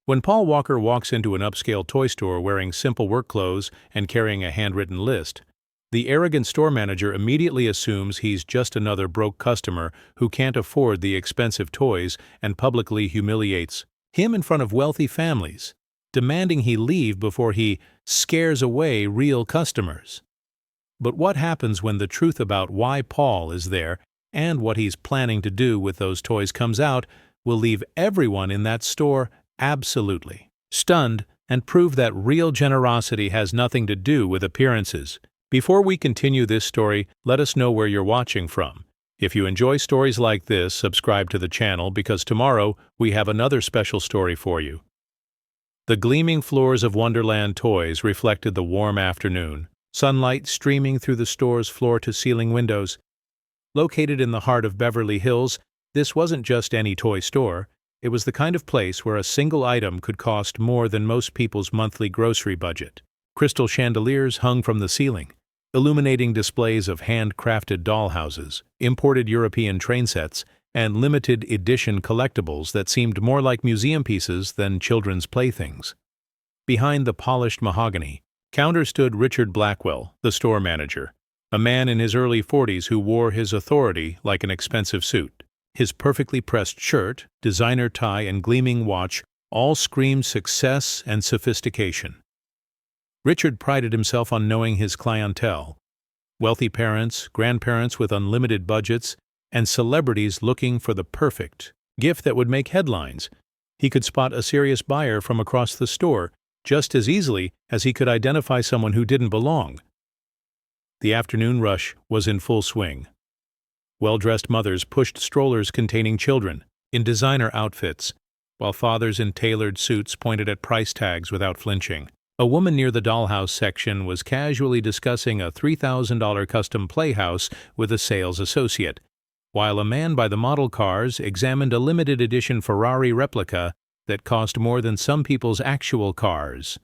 When Paul Walker walks into an upscale toy store wearing simple work clothes and carrying a handwritten list, the arrogant store manager immediately assumes he's just another broke customer who can't afford the expensive toys and publicly humiliates him in front of wealthy families, demanding he leave before he scares away real customers. But what happens when the truth about why Paul is there and what he's planning to do with those toys comes out will leave everyone in that store absolutely stunned and prove that real generosity has nothing to do with appearances. Before we continue this story, let us know where you're watching from. If you enjoy stories like this, subscribe to the channel because tomorrow we have another special story for you. The gleaming floors of Wonderland Toys reflected the warm afternoon, sunlight streaming through the store's floor-to-ceiling windows. Located in the heart of Beverly Hills, this wasn't just any toy store. It was the kind of place where a single item could cost more than most people's monthly grocery budget. Crystal chandeliers hung from the ceiling, illuminating displays of handcrafted dollhouses, imported European train sets, and limited edition collectibles that seemed more like museum pieces than children's playthings. Behind the polished mahogany counter stood Richard Blackwell, the store manager, a man in his early 40s who wore his authority like an expensive suit. His perfectly pressed shirt, designer tie, and gleaming watch all screamed success and sophistication. Richard prided himself on knowing his clientele: wealthy parents, grandparents with unlimited budgets, and celebrities looking for the perfect gift that would make headlines. He could spot a serious buyer from across the store just as easily as he could identify someone who didn't belong. The afternoon rush was in full swing. Well-dressed mothers pushed strollers containing children in designer outfits, while fathers in tailored suits pointed at price tags without flinching. A woman near the dollhouse section was casually discussing a $3,000 custom playhouse with a sales associate, while a man by the model cars examined a limited edition Ferrari replica that cost more than some people's actual cars.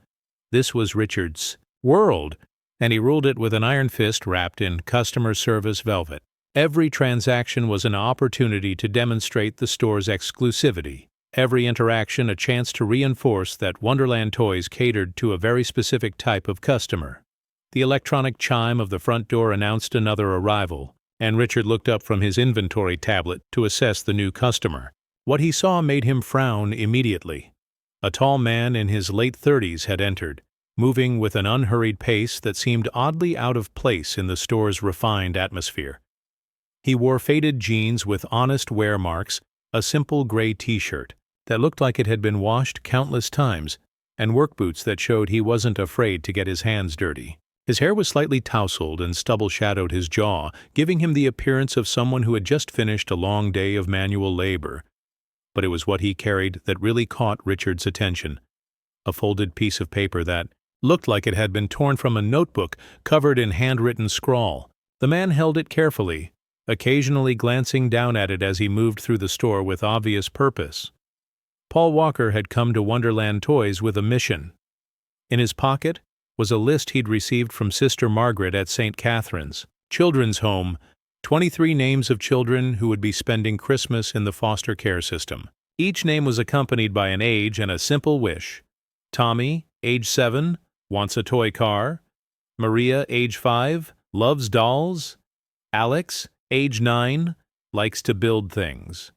This was Richard's world, and he ruled it with an iron fist wrapped in customer service velvet. Every transaction was an opportunity to demonstrate the store's exclusivity. Every interaction a chance to reinforce that Wonderland Toys catered to a very specific type of customer. The electronic chime of the front door announced another arrival, and Richard looked up from his inventory tablet to assess the new customer. What he saw made him frown immediately. A tall man in his late 30s had entered, moving with an unhurried pace that seemed oddly out of place in the store's refined atmosphere. He wore faded jeans with honest wear marks, a simple gray t-shirt that looked like it had been washed countless times, and work boots that showed he wasn't afraid to get his hands dirty. His hair was slightly tousled and stubble shadowed his jaw, giving him the appearance of someone who had just finished a long day of manual labor. But it was what he carried that really caught Richard's attention: a folded piece of paper that looked like it had been torn from a notebook covered in handwritten scrawl. The man held it carefully, occasionally glancing down at it as he moved through the store with obvious purpose. Paul Walker had come to Wonderland Toys with a mission. In his pocket was a list he'd received from Sister Margaret at St. Catherine's Children's Home, 23 names of children who would be spending Christmas in the foster care system. Each name was accompanied by an age and a simple wish. Tommy, age 7, wants a toy car. Maria, age 5, loves dolls. Alex, age 9, likes to build things.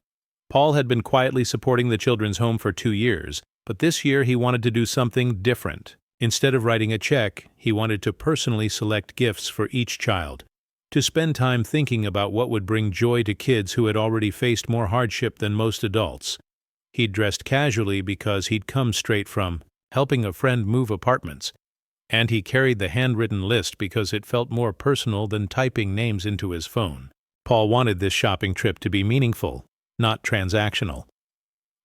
Paul had been quietly supporting the Children's Home for 2 years, but this year he wanted to do something different. Instead of writing a check, he wanted to personally select gifts for each child, to spend time thinking about what would bring joy to kids who had already faced more hardship than most adults. He'd dressed casually because he'd come straight from helping a friend move apartments, and he carried the handwritten list because it felt more personal than typing names into his phone. Paul wanted this shopping trip to be meaningful, not transactional.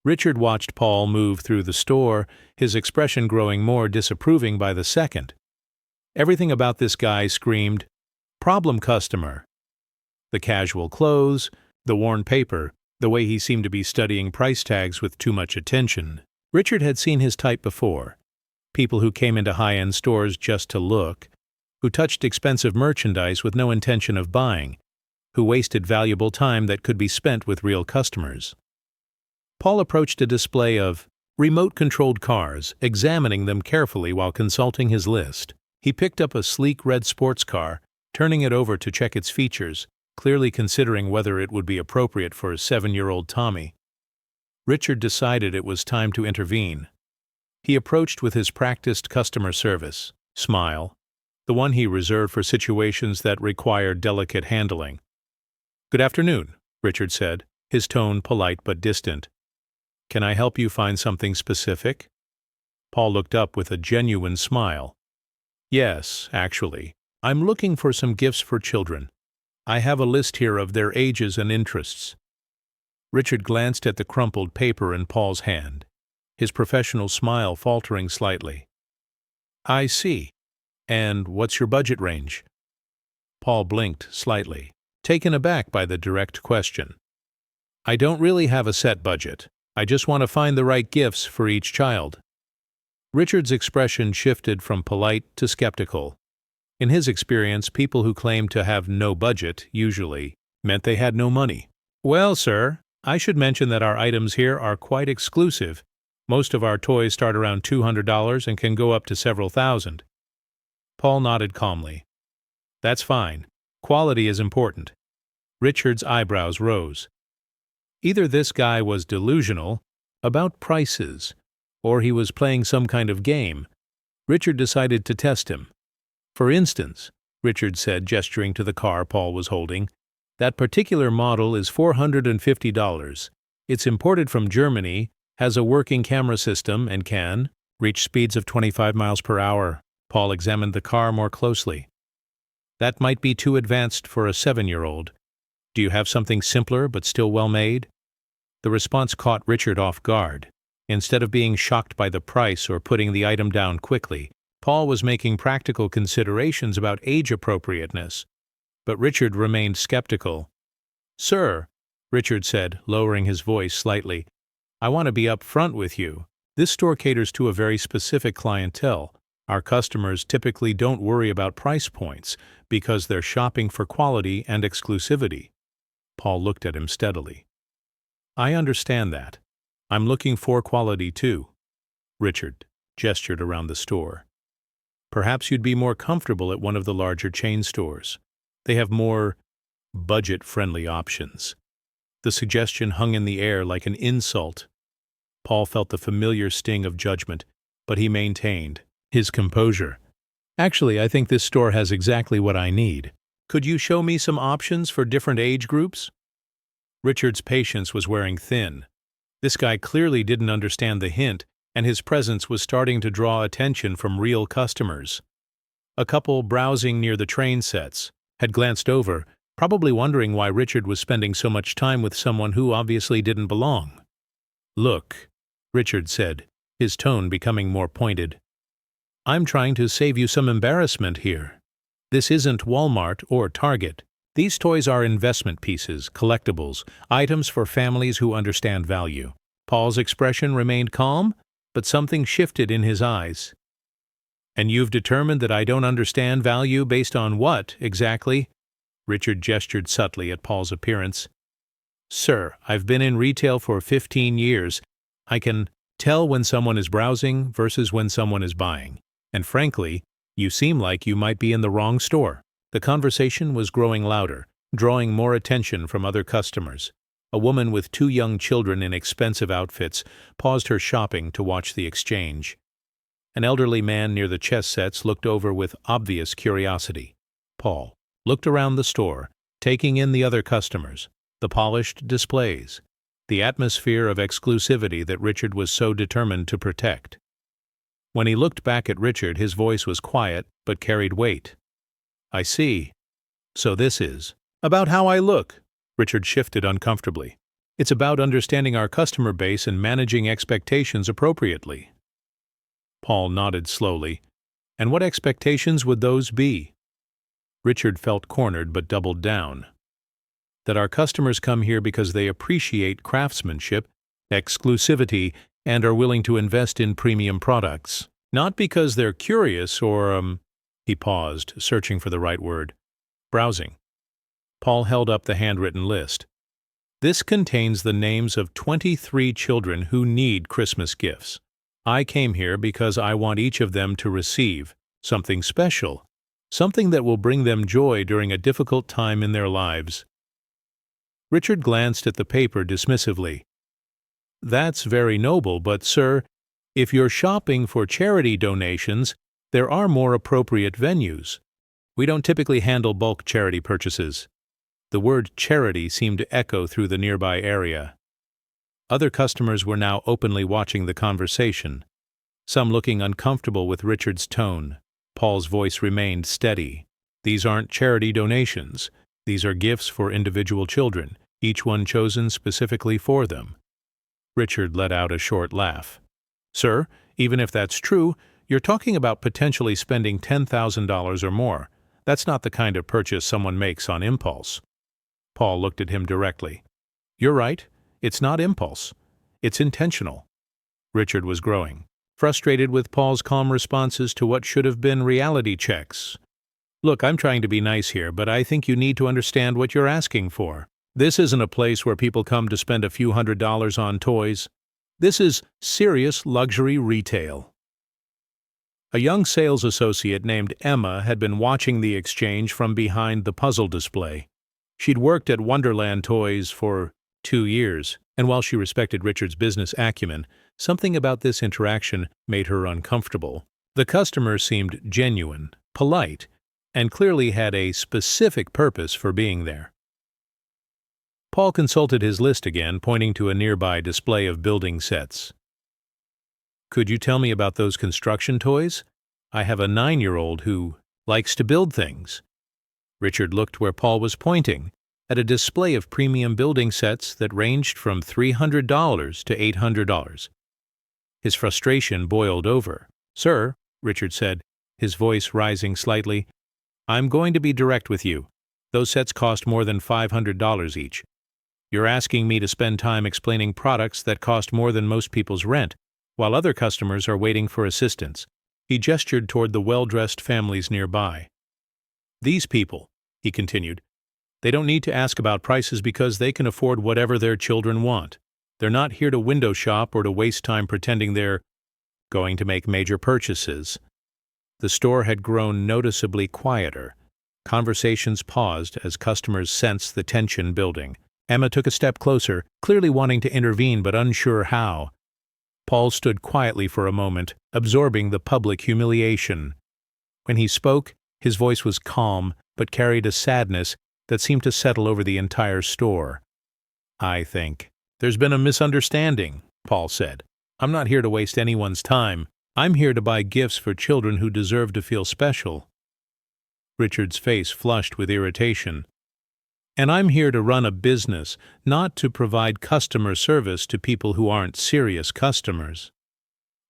Richard watched Paul move through the store, his expression growing more disapproving by the second. Everything about this guy screamed, "Problem customer." The casual clothes, the worn paper, the way he seemed to be studying price tags with too much attention. Richard had seen his type before. People who came into high-end stores just to look, who touched expensive merchandise with no intention of buying, who wasted valuable time that could be spent with real customers. Paul approached a display of Remote-controlled cars, examining them carefully while consulting his list. He picked up a sleek red sports car, turning it over to check its features, clearly considering whether it would be appropriate for his 7-year-old Tommy. Richard decided it was time to intervene. He approached with his practiced customer service smile, the one he reserved for situations that required delicate handling. "Good afternoon," Richard said, his tone polite but distant. "Can I help you find something specific?" Paul looked up with a genuine smile. "Yes, actually. I'm looking for some gifts for children. I have a list here of their ages and interests." Richard glanced at the crumpled paper in Paul's hand, his professional smile faltering slightly. "I see. And what's your budget range?" Paul blinked slightly, taken aback by the direct question. "I don't really have a set budget. I just want to find the right gifts for each child." Richard's expression shifted from polite to skeptical. In his experience, people who claimed to have no budget usually meant they had no money. "Well, sir, I should mention that our items here are quite exclusive. Most of our toys start around $200 and can go up to several thousand." Paul nodded calmly. "That's fine. Quality is important." Richard's eyebrows rose. Either this guy was delusional about prices, or he was playing some kind of game. Richard decided to test him. "For instance," Richard said, gesturing to the car Paul was holding, "that particular model is $450. It's imported from Germany, has a working camera system, and can reach speeds of 25 miles per hour. Paul examined the car more closely. "That might be too advanced for a 7-year-old. Do you have something simpler but still well-made?" The response caught Richard off guard. Instead of being shocked by the price or putting the item down quickly, Paul was making practical considerations about age appropriateness. But Richard remained skeptical. "Sir," Richard said, lowering his voice slightly, "I want to be up front with you. This store caters to a very specific clientele. Our customers typically don't worry about price points because they're shopping for quality and exclusivity." Paul looked at him steadily. "I understand that. I'm looking for quality too." Richard gestured around the store. "Perhaps you'd be more comfortable at one of the larger chain stores. They have more budget-friendly options." The suggestion hung in the air like an insult. Paul felt the familiar sting of judgment, but he maintained his composure. "Actually, I think this store has exactly what I need. Could you show me some options for different age groups?" Richard's patience was wearing thin. This guy clearly didn't understand the hint, and his presence was starting to draw attention from real customers. A couple browsing near the train sets had glanced over, probably wondering why Richard was spending so much time with someone who obviously didn't belong. "Look," Richard said, his tone becoming more pointed. "I'm trying to save you some embarrassment here. This isn't Walmart or Target. These toys are investment pieces, collectibles, items for families who understand value." Paul's expression remained calm, but something shifted in his eyes. "And you've determined that I don't understand value based on what, exactly?" Richard gestured subtly at Paul's appearance. "Sir, I've been in retail for 15 years. I can tell when someone is browsing versus when someone is buying. And frankly, you seem like you might be in the wrong store." The conversation was growing louder, drawing more attention from other customers. A woman with 2 young children in expensive outfits paused her shopping to watch the exchange. An elderly man near the chess sets looked over with obvious curiosity. Paul looked around the store, taking in the other customers, the polished displays, the atmosphere of exclusivity that Richard was so determined to protect. When he looked back at Richard, his voice was quiet but carried weight. "I see. So this is about how I look." Richard shifted uncomfortably. "It's about understanding our customer base and managing expectations appropriately." Paul nodded slowly. "And what expectations would those be?" Richard felt cornered but doubled down. "That our customers come here because they appreciate craftsmanship, exclusivity, and are willing to invest in premium products. Not because they're curious or, He paused, searching for the right word. "Browsing." Paul held up the handwritten list. This contains the names of 23 children who need Christmas gifts. I came here because I want each of them to receive something special, something that will bring them joy during a difficult time in their lives." Richard glanced at the paper dismissively. "That's very noble, but, sir, if you're shopping for charity donations, there are more appropriate venues. We don't typically handle bulk charity purchases." The word charity seemed to echo through the nearby area. Other customers were now openly watching the conversation, some looking uncomfortable with Richard's tone. Paul's voice remained steady. "These aren't charity donations. These are gifts for individual children, each one chosen specifically for them." Richard let out a short laugh. "Sir, even if that's true, you're talking about potentially spending $10,000 or more. That's not the kind of purchase someone makes on impulse." Paul looked at him directly. "You're right. It's not impulse. It's intentional." Richard was growing, frustrated with Paul's calm responses to what should have been reality checks. "Look, I'm trying to be nice here, but I think you need to understand what you're asking for. This isn't a place where people come to spend a few $100s on toys. This is serious luxury retail." A young sales associate named Emma had been watching the exchange from behind the puzzle display. She'd worked at Wonderland Toys for 2 years, and while she respected Richard's business acumen, something about this interaction made her uncomfortable. The customer seemed genuine, polite, and clearly had a specific purpose for being there. Paul consulted his list again, pointing to a nearby display of building sets. "Could you tell me about those construction toys? I have a 9-year-old who likes to build things." Richard looked where Paul was pointing, at a display of premium building sets that ranged from $300 to $800. His frustration boiled over. "Sir," Richard said, his voice rising slightly, "I'm going to be direct with you. Those sets cost more than $500 each. You're asking me to spend time explaining products that cost more than most people's rent, while other customers are waiting for assistance." He gestured toward the well-dressed families nearby. "These people," he continued, "they don't need to ask about prices because they can afford whatever their children want. They're not here to window shop or to waste time pretending they're going to make major purchases." The store had grown noticeably quieter. Conversations paused as customers sensed the tension building. Emma took a step closer, clearly wanting to intervene but unsure how. Paul stood quietly for a moment, absorbing the public humiliation. When he spoke, his voice was calm but carried a sadness that seemed to settle over the entire store. "I think there's been a misunderstanding," Paul said. "I'm not here to waste anyone's time. I'm here to buy gifts for children who deserve to feel special." Richard's face flushed with irritation. "And I'm here to run a business, not to provide customer service to people who aren't serious customers."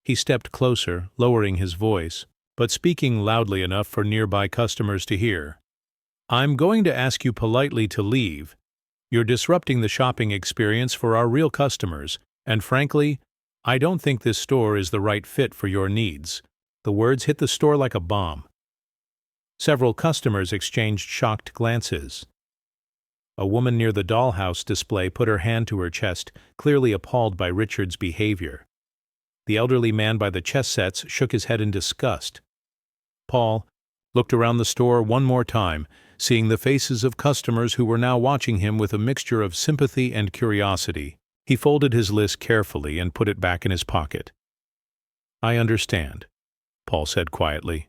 He stepped closer, lowering his voice, but speaking loudly enough for nearby customers to hear. "I'm going to ask you politely to leave. You're disrupting the shopping experience for our real customers, and frankly, I don't think this store is the right fit for your needs." The words hit the store like a bomb. Several customers exchanged shocked glances. A woman near the dollhouse display put her hand to her chest, clearly appalled by Richard's behavior. The elderly man by the chess sets shook his head in disgust. Paul looked around the store one more time, seeing the faces of customers who were now watching him with a mixture of sympathy and curiosity. He folded his list carefully and put it back in his pocket. "I understand," Paul said quietly.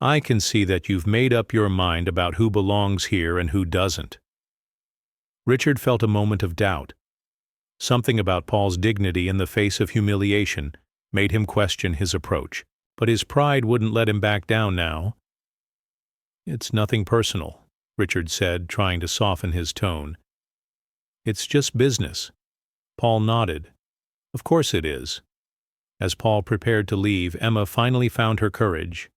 "I can see that you've made up your mind about who belongs here and who doesn't." Richard felt a moment of doubt. Something about Paul's dignity in the face of humiliation made him question his approach, but his pride wouldn't let him back down now. "It's nothing personal," Richard said, trying to soften his tone. "It's just business." Paul nodded. "Of course it is." As Paul prepared to leave, Emma finally found her courage.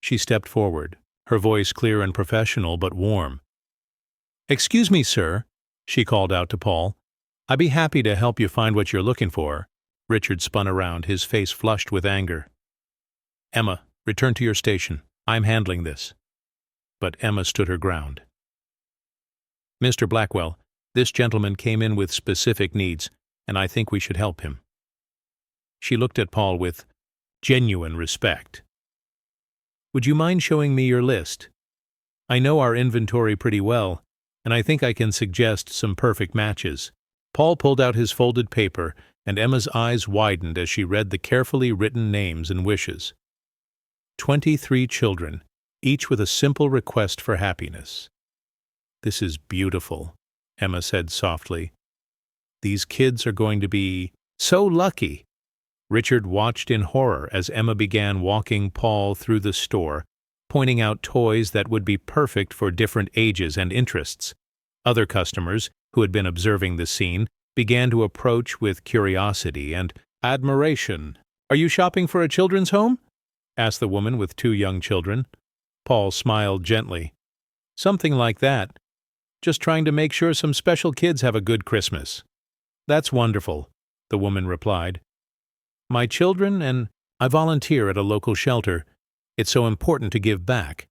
She stepped forward, her voice clear and professional but warm. "Excuse me, sir," she called out to Paul. "I'd be happy to help you find what you're looking for." Richard spun around, his face flushed with anger. "Emma, return to your station. I'm handling this." But Emma stood her ground. "Mr. Blackwell, This gentleman came in with specific needs, and I think we should help him." She looked at Paul with genuine respect. "Would you mind showing me your list? I know our inventory pretty well, and I think I can suggest some perfect matches." Paul pulled out his folded paper, and Emma's eyes widened as she read the carefully written names and wishes. 23 children, each with a simple request for happiness. "This is beautiful," Emma said softly. "These kids are going to be so lucky." Richard watched in horror as Emma began walking Paul through the store, pointing out toys that would be perfect for different ages and interests. Other customers, who had been observing the scene, began to approach with curiosity and admiration. "Are you shopping for a children's home?" asked the woman with 2 young children. Paul smiled gently. "Something like that. Just trying to make sure some special kids have a good Christmas." "That's wonderful," the woman replied. "My children and I volunteer at a local shelter. It's so important to give back."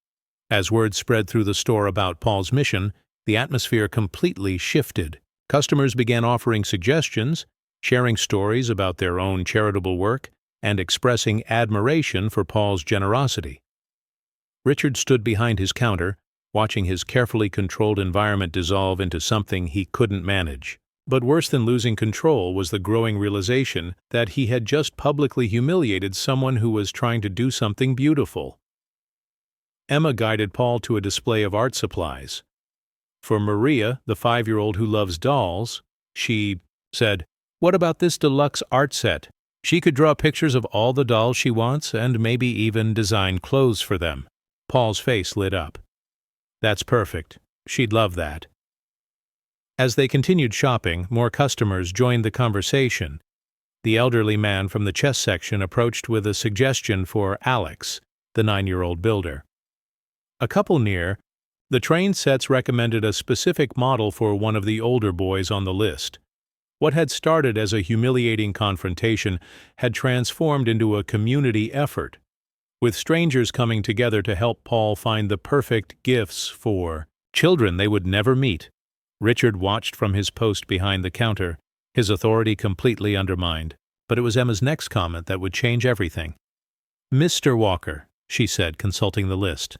As word spread through the store about Paul's mission, the atmosphere completely shifted. Customers began offering suggestions, sharing stories about their own charitable work, and expressing admiration for Paul's generosity. Richard stood behind his counter, watching his carefully controlled environment dissolve into something he couldn't manage. But worse than losing control was the growing realization that he had just publicly humiliated someone who was trying to do something beautiful. Emma guided Paul to a display of art supplies. For Maria, the 5-year-old who loves dolls, she said, "What about this deluxe art set? She could draw pictures of all the dolls she wants and maybe even design clothes for them." Paul's face lit up. "That's perfect. She'd love that." As they continued shopping, more customers joined the conversation. The elderly man from the chess section approached with a suggestion for Alex, the 9-year-old builder. A couple near, the trained sets recommended a specific model for one of the older boys on the list. What had started as a humiliating confrontation had transformed into a community effort, with strangers coming together to help Paul find the perfect gifts for children they would never meet. Richard watched from his post behind the counter, his authority completely undermined. But it was Emma's next comment that would change everything. "Mr. Walker," she said, consulting the list.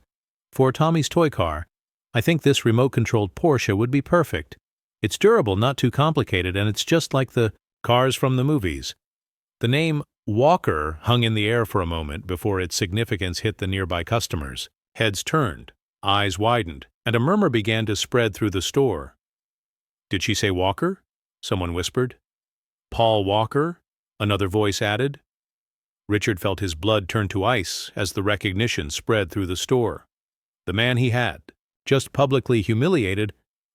"For Tommy's toy car, I think this remote-controlled Porsche would be perfect. It's durable, not too complicated, and it's just like the cars from the movies." The name Walker hung in the air for a moment before its significance hit the nearby customers. Heads turned, eyes widened, and a murmur began to spread through the store. "Did she say Walker?" someone whispered. "Paul Walker?" another voice added. Richard felt his blood turn to ice as the recognition spread through the store. The man he had just publicly humiliated,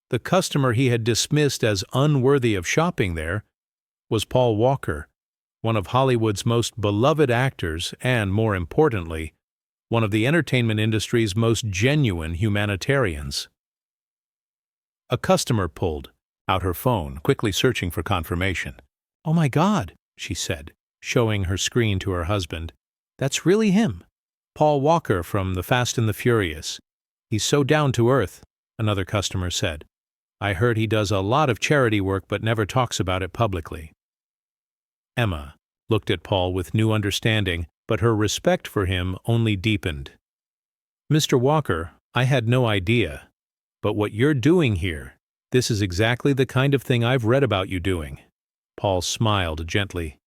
the customer he had dismissed as unworthy of shopping there, was Paul Walker, one of Hollywood's most beloved actors and, more importantly, one of the entertainment industry's most genuine humanitarians. A customer pulled out her phone, quickly searching for confirmation. "Oh my God," she said, showing her screen to her husband. "That's really him. Paul Walker from The Fast and the Furious. He's so down to earth," another customer said. "I heard he does a lot of charity work but never talks about it publicly." Emma looked at Paul with new understanding, but her respect for him only deepened. "Mr. Walker, I had no idea. But what you're doing here, this is exactly the kind of thing I've read about you doing." Paul smiled gently.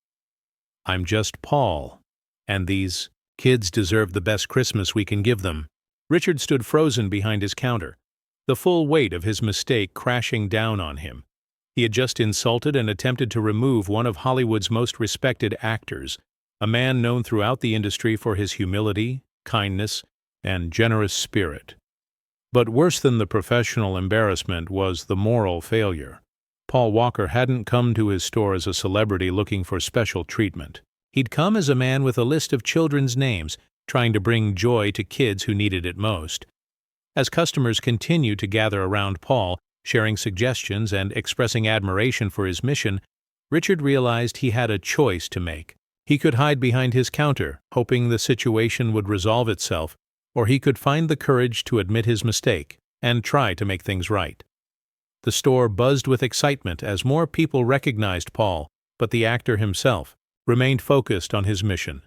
"I'm just Paul, and these kids deserve the best Christmas we can give them." Richard stood frozen behind his counter, the full weight of his mistake crashing down on him. He had just insulted and attempted to remove one of Hollywood's most respected actors, a man known throughout the industry for his humility, kindness, and generous spirit. But worse than the professional embarrassment was the moral failure. Paul Walker hadn't come to his store as a celebrity looking for special treatment. He'd come as a man with a list of children's names, trying to bring joy to kids who needed it most. As customers continued to gather around Paul, sharing suggestions and expressing admiration for his mission, Richard realized he had a choice to make. He could hide behind his counter, hoping the situation would resolve itself, or he could find the courage to admit his mistake and try to make things right. The store buzzed with excitement as more people recognized Paul, but the actor himself remained focused on his mission.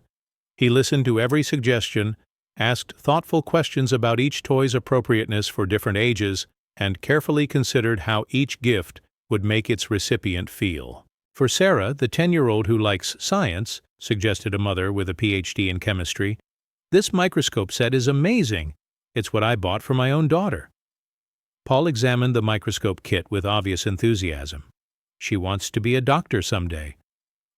He listened to every suggestion, asked thoughtful questions about each toy's appropriateness for different ages, and carefully considered how each gift would make its recipient feel. For Sarah, the 10-year-old who likes science, suggested a mother with a PhD in chemistry, "This microscope set is amazing. It's what I bought for my own daughter." Paul examined the microscope kit with obvious enthusiasm. "She wants to be a doctor someday.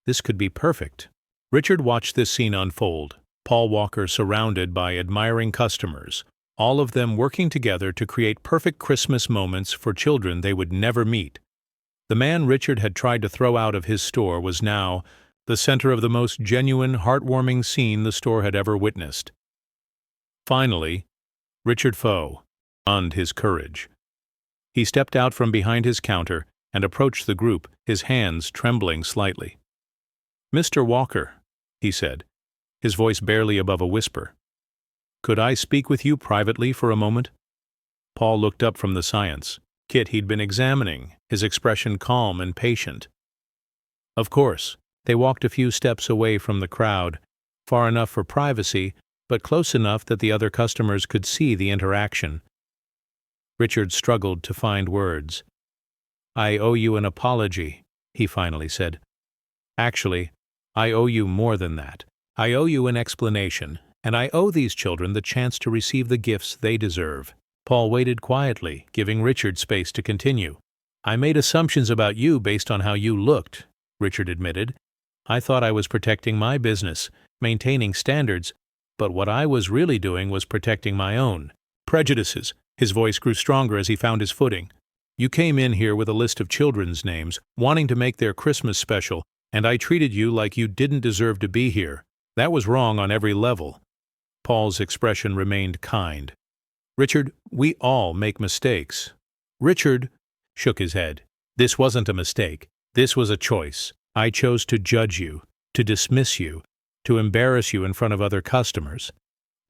This could be perfect." Richard watched this scene unfold, Paul Walker surrounded by admiring customers, all of them working together to create perfect Christmas moments for children they would never meet. The man Richard had tried to throw out of his store was now the center of the most genuine, heartwarming scene the store had ever witnessed. Finally, Richard Foe found his courage. He stepped out from behind his counter and approached the group, his hands trembling slightly. "Mr. Walker," he said, his voice barely above a whisper, "could I speak with you privately for a moment?" Paul looked up from the science kit he'd been examining, his expression calm and patient. Of course. They walked a few steps away from the crowd, far enough for privacy, but close enough that the other customers could see the interaction. Richard struggled to find words. "I owe you an apology," he finally said. "Actually, I owe you more than that. I owe you an explanation, and I owe these children the chance to receive the gifts they deserve." Paul waited quietly, giving Richard space to continue. "I made assumptions about you based on how you looked," Richard admitted. "I thought I was protecting my business, maintaining standards, but what I was really doing was protecting my own prejudices." His voice grew stronger as he found his footing. "You came in here with a list of children's names, wanting to make their Christmas special, and I treated you like you didn't deserve to be here. That was wrong on every level." Paul's expression remained kind. "Richard, we all make mistakes." Richard shook his head. "This wasn't a mistake. This was a choice. I chose to judge you, to dismiss you, to embarrass you in front of other customers.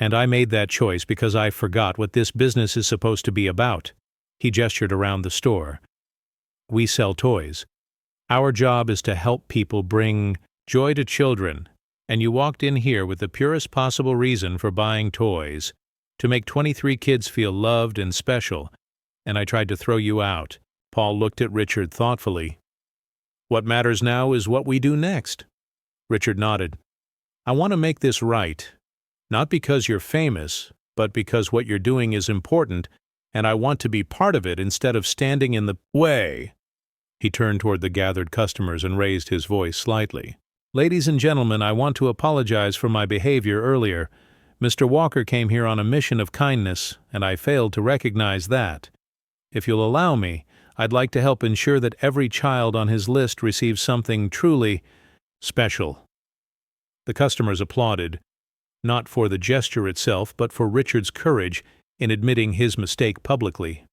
And I made that choice because I forgot what this business is supposed to be about." He gestured around the store. "We sell toys. Our job is to help people bring joy to children, and you walked in here with the purest possible reason for buying toys, to make 23 kids feel loved and special, and I tried to throw you out." Paul looked at Richard thoughtfully. "What matters now is what we do next." Richard nodded. "I want to make this right, not because you're famous, but because what you're doing is important, and I want to be part of it instead of standing in the way." He turned toward the gathered customers and raised his voice slightly. "Ladies and gentlemen, I want to apologize for my behavior earlier. Mr. Walker came here on a mission of kindness, and I failed to recognize that. If you'll allow me, I'd like to help ensure that every child on his list receives something truly special." The customers applauded, not for the gesture itself, but for Richard's courage in admitting his mistake publicly.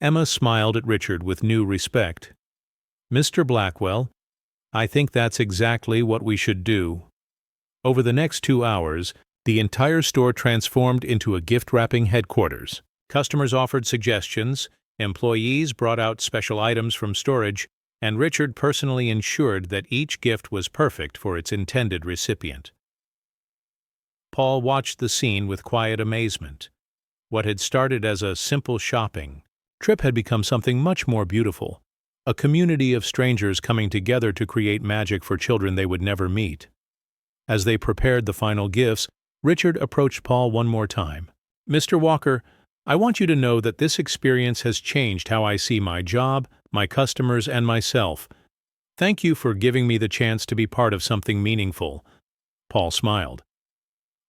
Emma smiled at Richard with new respect. "Mr. Blackwell, I think that's exactly what we should do." Over the next 2 hours, the entire store transformed into a gift-wrapping headquarters. Customers offered suggestions, employees brought out special items from storage, and Richard personally ensured that each gift was perfect for its intended recipient. Paul watched the scene with quiet amazement. What had started as a simple shopping trip had become something much more beautiful, a community of strangers coming together to create magic for children they would never meet. As they prepared the final gifts, Richard approached Paul one more time. "Mr. Walker, I want you to know that this experience has changed how I see my job, my customers, and myself. Thank you for giving me the chance to be part of something meaningful." Paul smiled.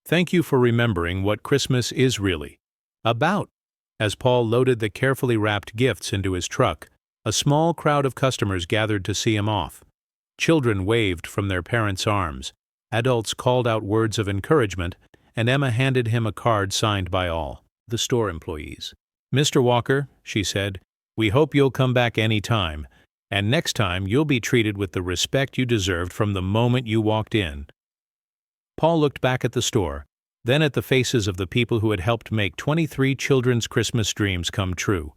"Thank you for remembering what Christmas is really about." As Paul loaded the carefully wrapped gifts into his truck, a small crowd of customers gathered to see him off. Children waved from their parents' arms. Adults called out words of encouragement, and Emma handed him a card signed by all the store employees. "Mr. Walker," she said, "we hope you'll come back any time, and next time you'll be treated with the respect you deserved from the moment you walked in." Paul looked back at the store, then at the faces of the people who had helped make 23 children's Christmas dreams come true.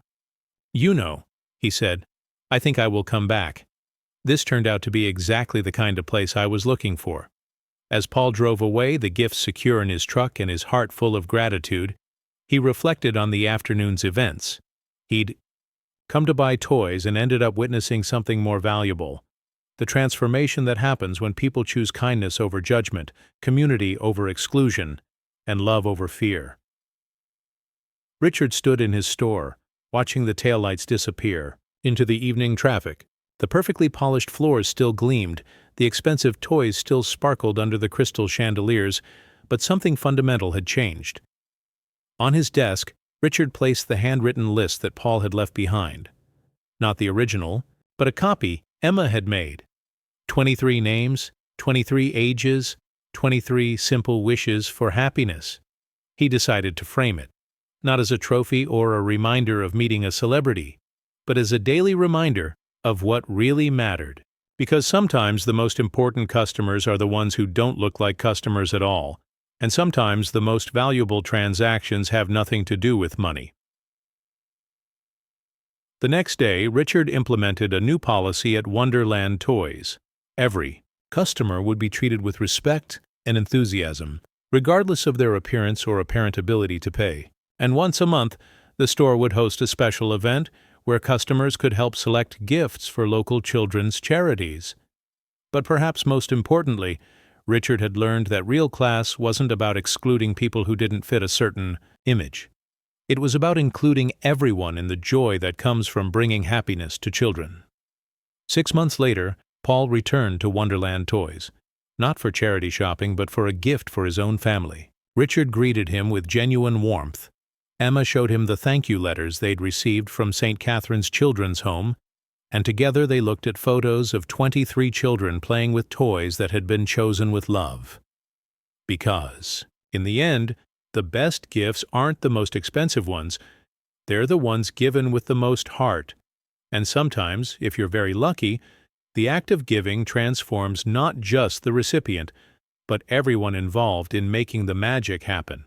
"You know," he said, "I think I will come back." This turned out to be exactly the kind of place I was looking for. As Paul drove away, the gifts secure in his truck and his heart full of gratitude, he reflected on the afternoon's events. He'd come to buy toys and ended up witnessing something more valuable: the transformation that happens when people choose kindness over judgment, community over exclusion, and love over fear. Richard stood in his store, watching the taillights disappear into the evening traffic. The perfectly polished floors still gleamed, the expensive toys still sparkled under the crystal chandeliers, but something fundamental had changed. On his desk, Richard placed the handwritten list that Paul had left behind. Not the original, but a copy Emma had made. 23 names, 23 ages, 23 simple wishes for happiness. He decided to frame it, not as a trophy or a reminder of meeting a celebrity, but as a daily reminder of what really mattered. Because sometimes the most important customers are the ones who don't look like customers at all, and sometimes the most valuable transactions have nothing to do with money. The next day, Richard implemented a new policy at Wonderland Toys. Every customer would be treated with respect and enthusiasm, regardless of their appearance or apparent ability to pay. And once a month, the store would host a special event where customers could help select gifts for local children's charities. But perhaps most importantly, Richard had learned that real class wasn't about excluding people who didn't fit a certain image. It was about including everyone in the joy that comes from bringing happiness to children. 6 months later, Paul returned to Wonderland Toys, not for charity shopping but for a gift for his own family. Richard greeted him with genuine warmth. Emma showed him the thank you letters they'd received from St. Catherine's Children's Home, and together they looked at photos of 23 children playing with toys that had been chosen with love. Because, in the end, the best gifts aren't the most expensive ones, they're the ones given with the most heart. And sometimes, if you're very lucky, the act of giving transforms not just the recipient, but everyone involved in making the magic happen.